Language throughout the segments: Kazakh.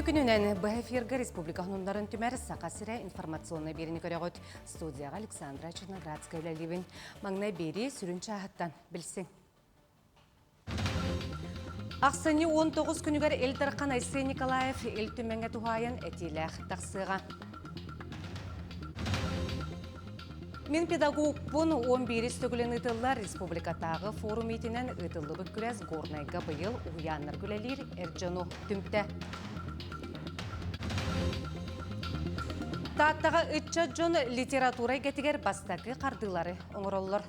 күнінен БФРГ Республика Хунундарын түмәрі сақасыра информационный беріні көріғыт. Студияға Александра Черноградская үләлебін. Маңна бері сүрінші ағыттан білсің. Ақсыны 19 күнігер Элдарқан Айсен Николаев ел түмәңе тухайын әтеләқ тақсыға. Мен педагог бұн 11 стөгілін ұтылар республикатағы форум етінен ұтылы бүткірәз горнайға бұйыл ұяныр күләлер әрджану түмті. Таттаға үтчі жон литература кетігер бастақы қардылары оңыроллар.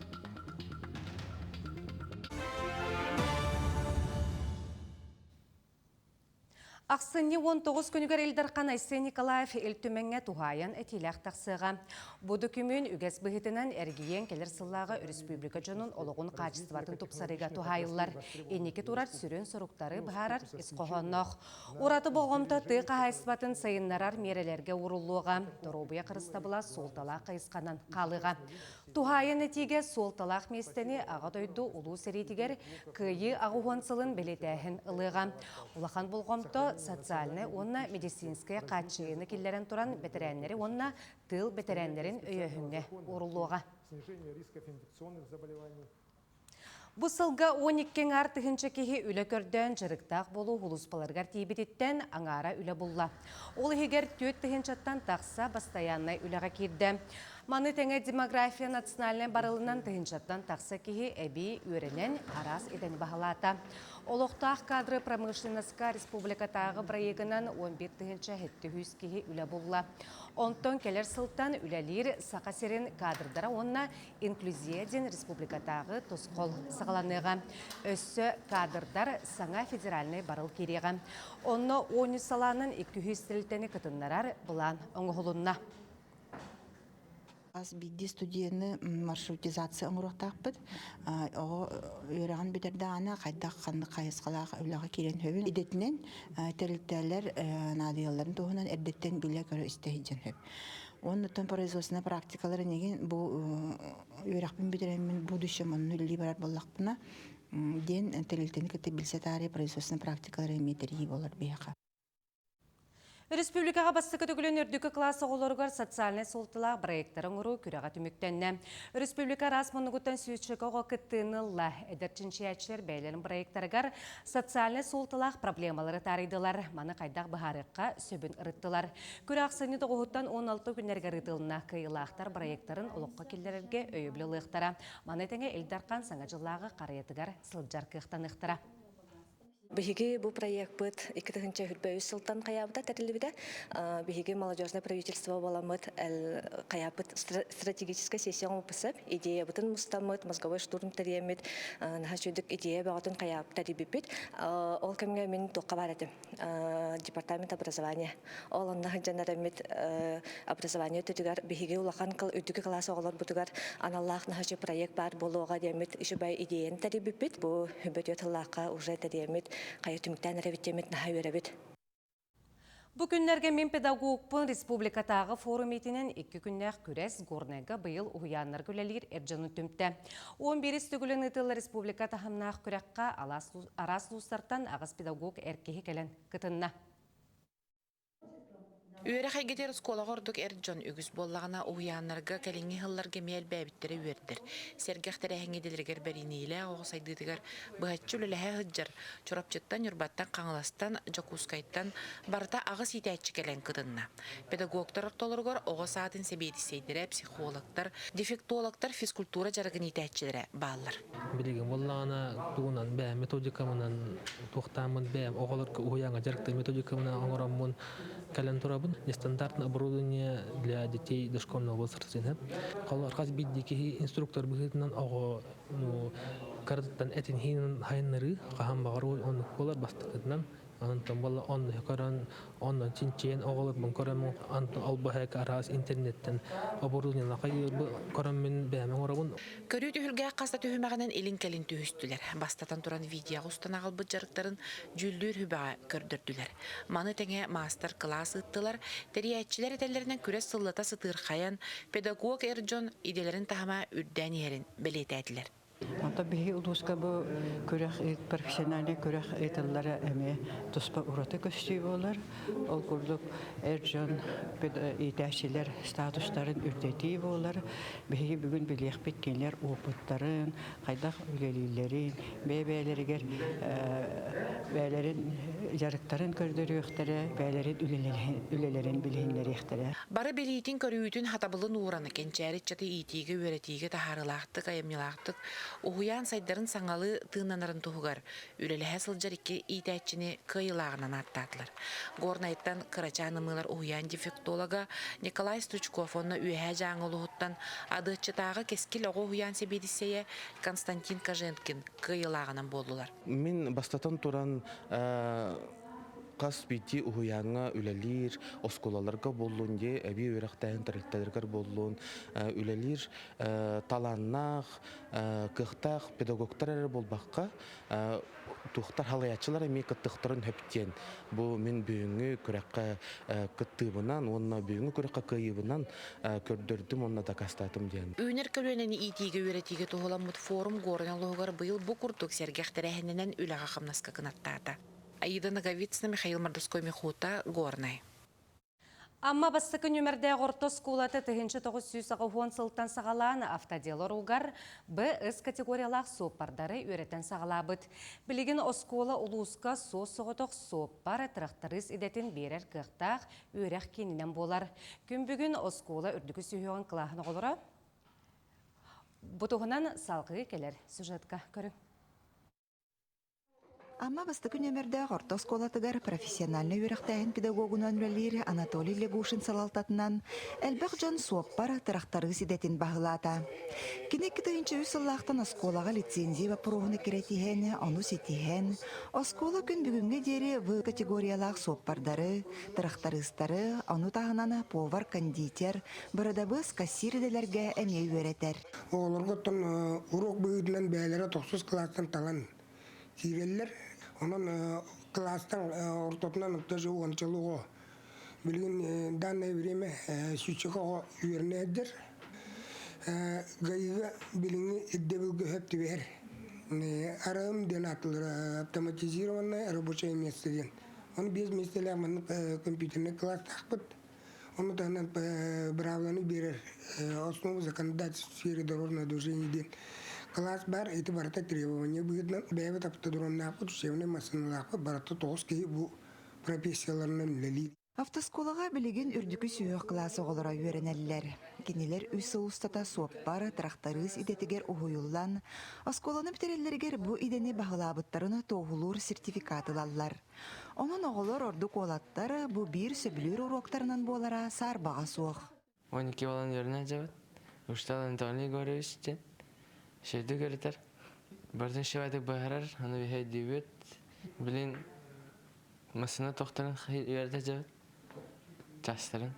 Ақсыны 19 күнігер Элдарқан Айсен Николаев ел түмәңе тухайын әтеләқ тақсыға. Бұды күмін үгәс бұхетінен әргейен келер сыллағы республика жонын олығын қачыстыватын тұпсарыға тухайылар. Енеке турар сүрін сұрықтары бұхарар ісқоғаннақ. Ураты болғымты тұйқа хайсыбатын сайыннарар мерелерге урулуға. Доробыя қырыстабыла солталақ қайысқанан қалыға. Тухайын әтеге солталақ местені ағадойды ұлу сәретігер күйі ағуғансылын белетәхін ылыға. Улахан болғымты социальный, онна медицинская қатшыйыны келлерін тұран бетерәнлері, онна тыл бетерәнлерін өйөхінне орылуға. Бұл сылға 12 артығыншы кеге үлі көрден жырықтақ болу ғылыспаларғар тейбететтен аңара үлі бұлла. Ол егер 4 тығыншаттан тақса бастаяннай үліға керді. Маны тәңе демография национальный барылынан тығыншаттан тақса кеге әбей өрінен арас еден бағалата. Олықтақ кадры промышленностька республикатағы проегінен 11 тығынша хетті хүйіз кеге үлі бұлла. Онтон келер сылттан үләлер сақасерін кадрдара онна инклюзияден республикатағы тұсқол сағаланыға. Өссі кадрдар саңа федеральный барыл кереға. Онны 10 саланын 200 тілтені кытынларар бұлан оңғылынна. Аз бидди студияны маршрутизация оңырықтақпыд. Өраған бідерді ана қайдақ қанды қайысқалаға өліға керен хөбін. Идетінен тәрілттәлер надияларын тоғынан әрдеттен біле көрі істейден хөб. Onun için производственная практикалары неген бұл өрақпен бідеренмен будущем оның үлі барар боллақпына ден тәрілттені көті білсе тарih производственная практикалары метрии болар бейқа. Республикаға бастықы түгілін үрдікі класы оларғар социальный солтылақ проекттарын ұру күреға түміктенне. Республика расмонығыттан сүйетшігі қоқыттынылла әдірчіншіячілер бәйлерін проекттарығар социальный солтылақ проблемалары таридылар. Маны қайдақ бұхарыққа сөбін ұрыттылар. Күре ақсаны тоғыттан 16 күнерге рытылына кыйлақтар проекттарын ұлыққа келдерерге өйіблі лықтара. Маны тәңе Элдарқан саңа жылағы қариетігар сылджар кықтан ұқтыра. Бихиги бу проект быт 2000 хүрбөй сылтан каябыта тәрилбиде. Бихиги молодежное правительство баламыт каябыт стратегическая сессия опысып, идея бытын мустамыт, мозговой штурм тәриемит, нахашудык идея бағытын каяб тәрибипит. Ол кемге мен тоққа бар едім. Департамент образования. Ол аннахын жанарамит образование өтігер. Бихиги улахан өтігі классы оғылар бұтығар аналлах нахашы проект бар болуға демит. Ишу бай идеяны тәрибипит. Бу хүбет өтіллаққа уже тәриемит. Қайытымықтан әрәбеттемет наға өрәбет. Бұ күнлерге мен педагогпын республикатағы форум етінен 2 күннәқ күрәс горнайға бұйыл ұяңнар күләлер әрджаны түмті. 11 түгілін ұтылы республика тахымнақ күрәққа арас лұстартан ағыз педагог әркеге кәлін кытынна. Үйері қайгетер скола ғордық әрджон үгіз боллағына ұяңнарға кәліңі ғылларға мәл бәбіттері өрдір. Сергектері әңгеделергер бәрінейлі оғысайдыдығар бұғатчы үлілігі ғыджар. Чорапчыттан, үрбаттан, қаңыластан, жакускайттан барда ағыз етәтчі кәлін қыдынна. Педагогтар ұртолырғар оғыз атын себейдісейдері, психологтар, дефектологтар, физкультура жарғын етәтчілері балылар. Білеген боллағына туғынан бәм методикамынан тоқтамын бәм оғылырғы ұяңа жарықты методикамынан оңырамын кәлін тұрабын. Нестандартное оборудование для детей дошкольного возраста. Қаларқаз биддеки инструктор бұғытынан оғы кардыттан әтін хайынлары қағам бағару оны қолар бастықытынан Антон бала он каран он чинчен оголып бун каран антон албахак арас интернеттен оборудование лакай каран мен бәмен орабын. Көрүт үһүлгә каста төһүмәгәнән илин кәлин төһүстүләр. Бастатан туран видео устана албы жарыктарын жүлдүр хүбә көрдөрдүләр. Маны тәңе мастер класс ыттылар. Тәриятчылар этәләреннән күрәс сыллата сытыр хаян педагог Эрджон иделәрен тахама үрдән ярын белетәдләр. Ата бихи улуска бу көрәх профессиональный көрәх эталлары эме тоспа ураты көстүй болар. Ол курдук эржон итәшилер статустарын үрдәти болар. Бихи бүгүн билек биткенлер опыттарын, кайдак үлелилерин, бәйләргәр бәйләрен жарыктарын көрдөрүктәре, бәйләрен үлелерин билһиннәрехтәре. Бары белийтин көрүүтүн хатабылын уураны кенчәрит чаты итиге үөрэтиге тахарылаахтык, аямнялаахтык, ухуян сайдарын саңалы тыынанарын туһугар, үлелэһэ сылдьар икки итээччини кыйылаагынан аттаатлар. Горнайттан кырачаанымылар ухуян дефектолога Николай Стучков онна үэһэ жааңылуһуттан адыыччытаага кескил ого ухуян себедисэйэ Константин Коженкин кыйылаагынан болдулар. Мин бастатан туран қас бити уһуяңа үлелир, осколаларга боллун де, әби өрәқтәйін тәрілтәлергер боллун, үлелир таланнақ, кықтақ, педагогтар әрі болбаққа, тухтар халаячылар әме кыттықтарын хөптен. Бу мен бүйіңі көрәққа кыттыбынан, онна бүйіңі көрәққа кыйыбынан көрдірдім, онна да кастатым ден. Үйнер көлөнені итиге өретиге туғыламыд форум горын лоғар бұйыл бұ күрдік сәргәхтәрәхінінен үліға қамнаска кынаттата. Аида Наговицына, Михаил Мордовской, Михута, Горный. Амма бастықы нөмірді ғорты скулаты 1990 сылттан сағаланы автоделор ұлғар Б.С. категориялақ соппардары өретен сағалабыд. Білеген оскола ұлуысқа соғытық соппар трақтарыз едетін берер қықтақ өреқ кенінен болар. Күн бүгін оскола үрдігі сүйеуін қылағын олыра. Бұтығынан салқығы келер сюжетка көрің. Амма бастықы нөмірді ғорты сколатыгар профессиональный өріқтайын педагогунан үлелері Анатолий Легушин салалтатынан әлбәқ жан суаппар тұрақтары сидетін бағылата. Кенеккі түйінші үсіллақтан осколаға лицензия вапыруғыны керетихені, оны сетихен, оскола күн бүгінгі дері В категориялақ суаппардары, тұрақтарыстары, оны тағынаны повар, кондитер, бұрыдабыз кассирделерге әме өретер. Оларға тұн урок бұйыдынан бәлері 90 кластан талан. Сиреллер, onun класстан ортотунан ұқтажы оңчылығы. Білген данное время сүтшіға үйернедір. Гайыға біліңі иддебілгі хөпті бер. Арым ден атылыр автоматизированное рабочее место ден. Оны 5 местелер мұны компьютерный класс тақпыд. Оны тағынан бравланы берер. Основу законодательства в сфере дорожного движения ден. Класс бар, эти барата требования будет бэвет автодроннапы, тушевные машиналапы, барата тоски бу профессияларынан лали. Автосколаға білеген үрдікі сүйіқ класы олара үйеренелілер. Кенелер үсі ұстата суаппар, трақтарыз идетігер ұғойылан, осколаны бітерелергер бұ идені бағылабыттарыны тоғылыр сертификатылалар. Оның оғылар ордық олаттары бұ бір сөбілер уроктарынан болара сар баға суық. 12 балан өріне жауыд, ұштал Антоний Горевичтен. Şeyde görüter. Bazen şevadek baharar, hani bir hey diyor. Bilin, masana tohtarın yerde cevap. Çastırın.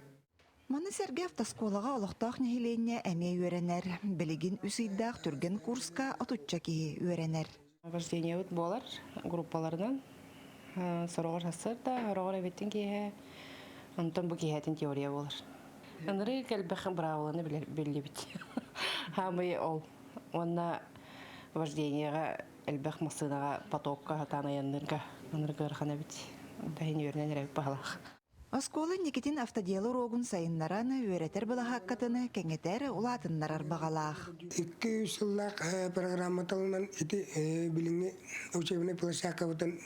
Маны сәрге автосколаға олықтақ нехиленне әме үйеренер. Білеген үсейдақ түрген курска отутча кеге үйеренер. Вождение болар группалардан. Сұрағыр жасыр да, ұрағыр әбеттен кеге. Онтан бұл кегетін теория болар. Аныры кәлбәқін бұрағыланы білі біт. Хамы ол. Онна вождениеға әлбәқ масынаға потокка танаяннырға анырға ырхана бит. Дайын өрнен рәбі бағалақ. Осколы Никитин автоделы рогун сайыннараны өретер бұла хаққатыны кәңетер ұлатыннарар бағалақ. 2 жыллақ программаталынан біліңі учебный площадка бұтын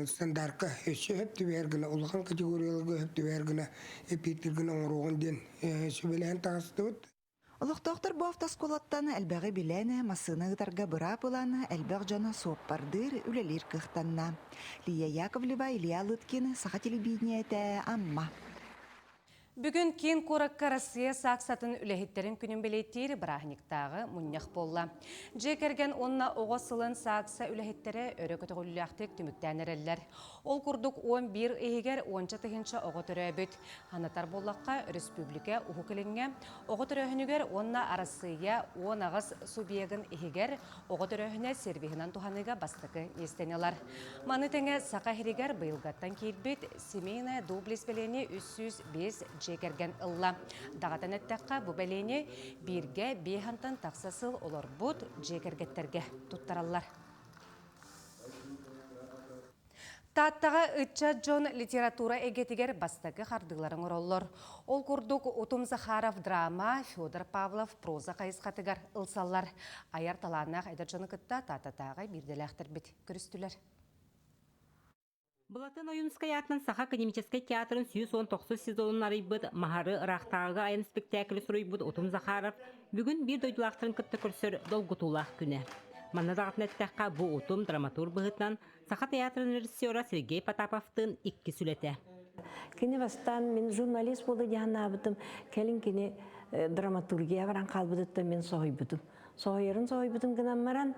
стандартқа өсі өпті бәргіна, ұлған категориялығы өпті бәргіна, эпитіргіна оңырғын ден сөбелән тағысты бұд. Олықтақтар бұ автосколаттан әлбәғі біләні, масынығытарға бұра бұланы әлбәғ жаны соқпардыр үлелер қықтанна. Лия Яковлева, Илья Лыткин, Саха телевидениеті, Амма. Бүгін кен қораққа Россия сақсатын үләхеттерін күнін білеттері бірағниқтағы мұннақ болла. Жекерген онна оғасылын сақса үләхеттері өрі көтіғіліліқтік түміктәнерелер. Ол курдук 11 егер 10 тыгынча оғы төрөбүт. Ханатар боллаққа республика уху килинге оғы төрөһүнүгер онна арасыя 10 ағыз субъегін егер оғы төрөһүнө сервихинан туханыга бастықы естенелар. Маны теңе сақа херигер быйылгаттан кейбіт семейная дублес белени 305 жекерген ылла. Дағатан әттәққа бұ белени бирге бейхантан тақсасыл олар бұд жекергеттерге туттаралар. Таттаға үтча Джон литература эгетигер бастағы қардығларын ороллар. Ол күрдік Утум Захаров драма, Федор Павлов проза қайысқатығар ылсалар. Аяр таланақ Айдар Джоны кытта таттатаға бірделәқтір біт көрістілер. Булатын Оюнская атынан Саха академический театрын 119 сезонын арайбыд, Махары Рахтағы айын спектаклі сұрайбыд Утум Захаров бүгін бір дойдылақтырын кытты көрсір долгутулақ күні. Маннадағытын әттәққа бұл Утум драматург бұғытнан Саха театрын режиссера Сергей Потаповтың 2 сүлеті. Кені бастан мен журналист болды жағына абытым, кәлін кені драматургия баран қалбыдытта мен соғайбыдым. Соғайбыдым гынамаран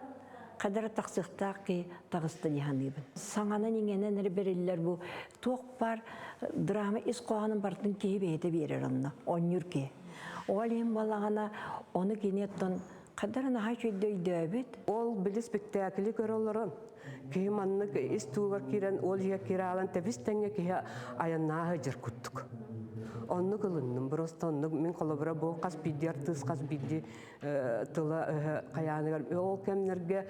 қадары тақсықтақ ке тағысты жағаныбын. Саңана неңенен әрберелілер бұл тоқ бар драма ес қоғанын бартын кейі бейді берер онына, оныр ке. Ол ең балағана оны кенеттен қадарына хачөйді өйді Ол білі спектаклі көрілерін. Кей манны ис туғар кирен ол жия киралан тәбістәңе кей аяннағы жыр күттік. Онны кылынным, просто онны мен қолабыра бұл қас бидді артыз, қас бидді тыла қаяныгар. Ол кәмнерге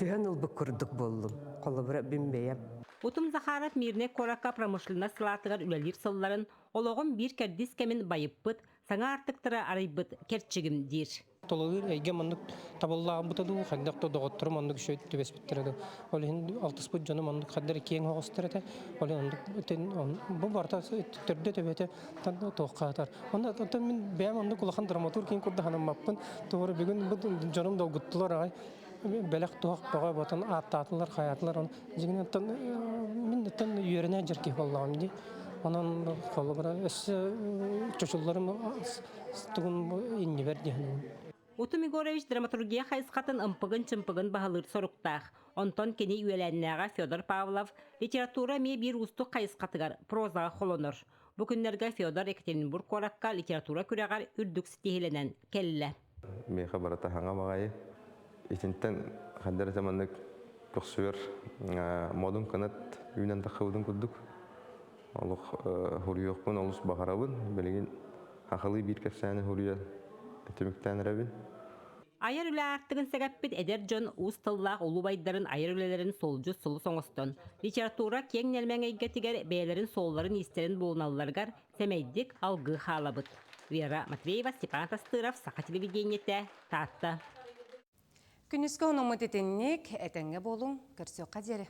түйен ұлбы күрдік болдым, қолабыра бімбейем. Утум Захаров мирне коракка промышлена сылатығар үлелер сылларын, олығын бір кәрдіс кәмін байыппыт, саңа артықтыра арайбыт керчігім дир. Толығыр әйге маңдық табыллағын бұтаду, қайдақты доғыттыры маңдық шөйт төбес біттіреді. Ол енді 6 бұт жоны маңдық қаддары кейін оғыстырады. Бұл барта түрді төбеті тоққа атар. Мен бәйім маңдық ұлақан драматур кейін күрді ханам маппын. Тоғыры бүгін бұл жоным долғыттылар ағай. Бәләқ туақ бағай батан аттатылар, қаятылар. Мен үттен үйеріне жерке болағым де. Onun kolları çocuklarım tuğun inni verdi. Утум Егорович драматургия хайсқатын ымпығын-чымпығын бағалыр сорықтақ. Онтон кені үйеленнәға Федор Павлов литература ме бір ұсты хайсқатығар прозаға холоныр. Бүкіндерге Федор Екатеринбург қораққа литература күрәғар үрдік стихиленен келілі. Мейқа барата хаңа мағайы. Итінттен қаддар заманлық көксуер модын қанат үйнен таққаудың күрдік. Олық хұрияқпын, олыс бағарабын. Білеген ақылы бір кәпсәні хұрия түміктен әрәбін. Айар үлі артығын сәгәппет әдер жон ұз тыллақ олу байдарын айар үлелерін солжу сұлы соңыстын. Литература кең нәлмен әйгетігер бәйлерін солларын естерін болуналарғар сәмәйдік алғы халабыт. Вера Матвеева, Степан Тастыров, Сақа телевидениеті, Татта. Күніскі онымы детеннек әтәңге болуң көрсеу қадері.